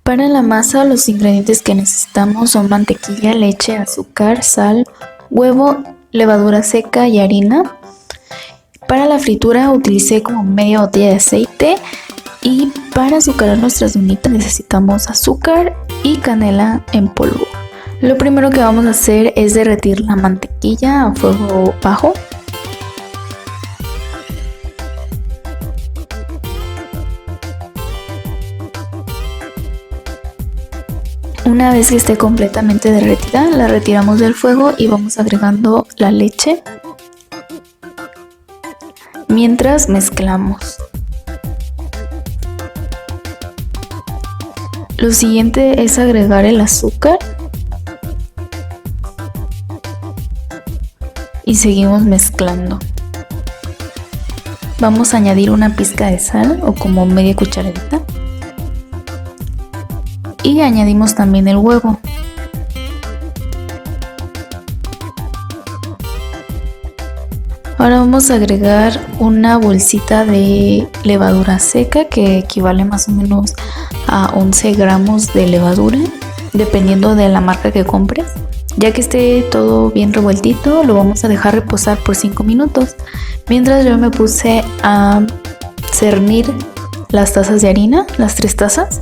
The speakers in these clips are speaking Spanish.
Para la masa, los ingredientes que necesitamos son mantequilla, leche, azúcar, sal, huevo, levadura seca y harina. Para la fritura utilicé como media botella de aceite y para azucarar nuestras donitas necesitamos azúcar y canela en polvo. Lo primero que vamos a hacer es derretir la mantequilla a fuego bajo. Una vez que esté completamente derretida, la retiramos del fuego y vamos agregando la leche mientras mezclamos. Lo siguiente es agregar el azúcar y seguimos mezclando. Vamos a añadir una pizca de sal o como media cucharadita. Y añadimos también el huevo. Ahora vamos a agregar una bolsita de levadura seca que equivale más o menos a 11 gramos de levadura, dependiendo de la marca que compres. Ya que esté todo bien revueltito, lo vamos a dejar reposar por 5 minutos. Mientras yo me puse a cernir las tazas de harina, las 3 tazas.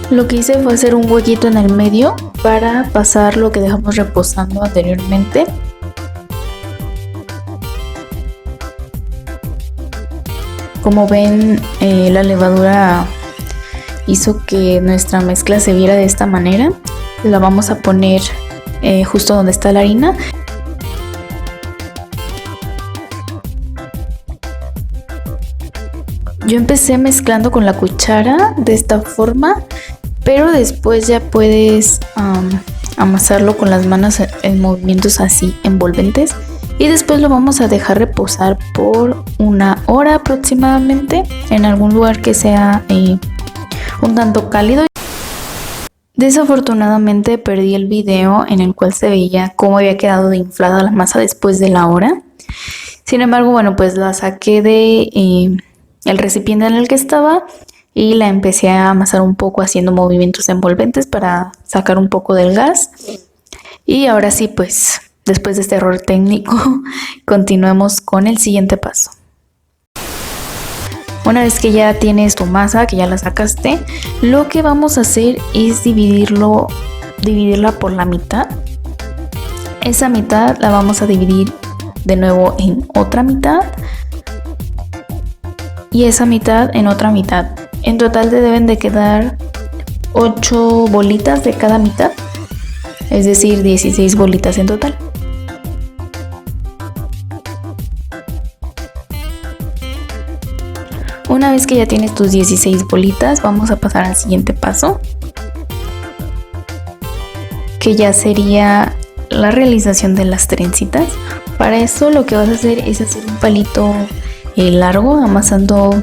Lo que hice fue hacer un huequito en el medio para pasar lo que dejamos reposando anteriormente. Como ven, la levadura hizo que nuestra mezcla se viera de esta manera. La vamos a poner justo donde está la harina. Yo empecé mezclando con la cuchara de esta forma, pero después ya puedes amasarlo con las manos en movimientos así envolventes y después lo vamos a dejar reposar por 1 hora aproximadamente en algún lugar que sea un tanto cálido. Desafortunadamente perdí el video en el cual se veía cómo había quedado de inflada la masa después de la hora. Sin embargo, bueno, pues la saqué de el recipiente en el que estaba y la empecé a amasar un poco haciendo movimientos envolventes para sacar un poco del gas. Y ahora sí, pues después de este error técnico, continuemos con el siguiente paso. Una vez que ya tienes tu masa, que ya la sacaste, lo que vamos a hacer es dividirla por la mitad. Esa mitad la vamos a dividir de nuevo en otra mitad. Y esa mitad en otra mitad. En total te deben de quedar 8 bolitas de cada mitad, es decir, 16 bolitas en total. Una vez que ya tienes tus 16 bolitas, vamos a pasar al siguiente paso, que ya sería la realización de las trencitas. Para eso lo que vas a hacer es hacer un palito largo, amasando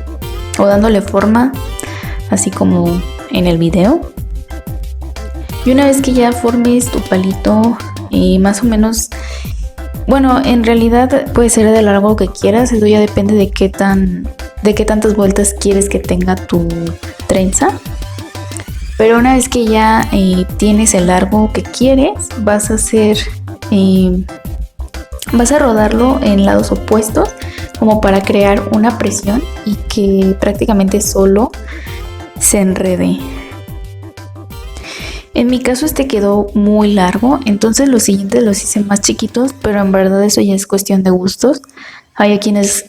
o dándole forma así como en el video. Y una vez que ya formes tu palito más o menos, bueno, en realidad puede ser de largo que quieras, eso ya depende de qué tantas vueltas quieres que tenga tu trenza. Pero una vez que ya tienes el largo que quieres, vas a rodarlo en lados opuestos como para crear una presión y que prácticamente solo se enrede. En mi caso este quedó muy largo, entonces los siguientes los hice más chiquitos, pero en verdad eso ya es cuestión de gustos. Hay quienes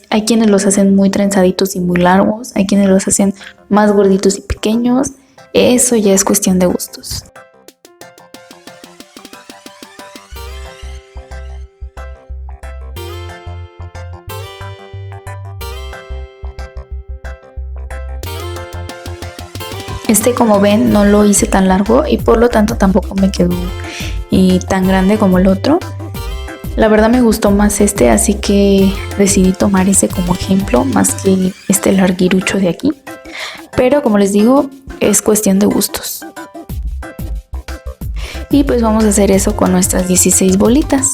los hacen muy trenzaditos y muy largos, hay quienes los hacen más gorditos y pequeños, eso ya es cuestión de gustos. Este, como ven, no lo hice tan largo y por lo tanto tampoco me quedó tan grande como el otro. La verdad me gustó más este, así que decidí tomar ese como ejemplo más que este larguirucho de aquí. pero como les digo, es cuestión de gustos. Y pues vamos a hacer eso con nuestras 16 bolitas.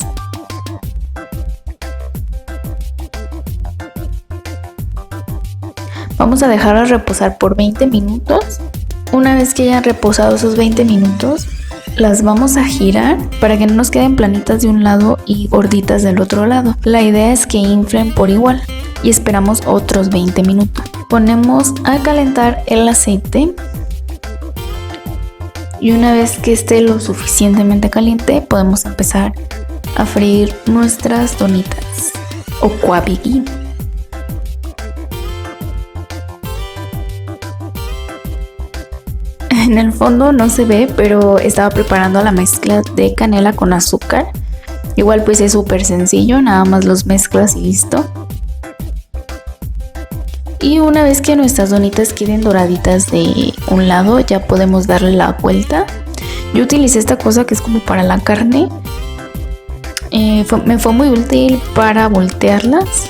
Vamos a dejarlas reposar por 20 minutos. Una vez que hayan reposado esos 20 minutos, las vamos a girar para que no nos queden planitas de un lado y gorditas del otro lado. La idea es que inflen por igual y esperamos otros 20 minutos. Ponemos a calentar el aceite y una vez que esté lo suficientemente caliente, podemos empezar a freír nuestras donitas o kwabegi. En el fondo no se ve, pero estaba preparando la mezcla de canela con azúcar. Igual pues es súper sencillo, nada más los mezclas y listo. Y una vez que nuestras donitas queden doraditas de un lado, ya podemos darle la vuelta. Yo utilicé esta cosa que es como para la carne. Me fue muy útil para voltearlas,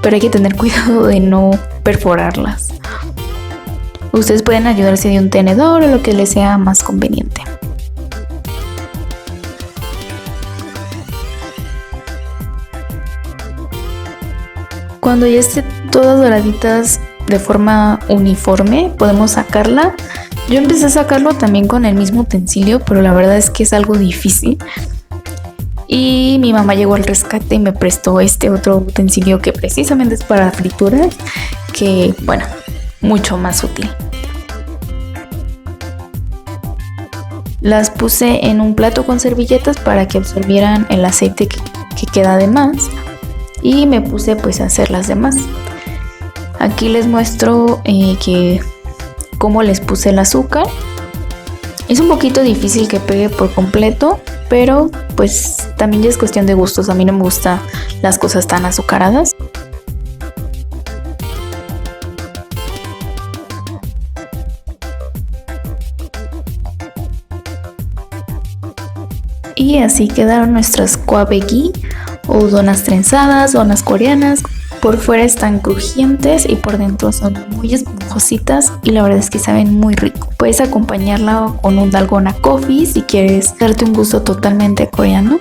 pero hay que tener cuidado de no perforarlas. Ustedes pueden ayudarse de un tenedor o lo que les sea más conveniente. Cuando ya esté todas doraditas de forma uniforme, podemos sacarla. Yo empecé a sacarlo también con el mismo utensilio, pero la verdad es que es algo difícil. Y mi mamá llegó al rescate y me prestó este otro utensilio que precisamente es para frituras, que bueno, mucho más útil. Las puse en un plato con servilletas para que absorbieran el aceite que queda de más y me puse pues a hacer las demás. Aquí les muestro cómo les puse el azúcar. Es un poquito difícil que pegue por completo, pero pues también ya es cuestión de gustos. A mí no me gustan las cosas tan azucaradas. Y así quedaron nuestras kwabegi o donas trenzadas, donas coreanas. Por fuera están crujientes y por dentro son muy esponjositas y la verdad es que saben muy rico. Puedes acompañarla con un dalgona coffee si quieres darte un gusto totalmente coreano.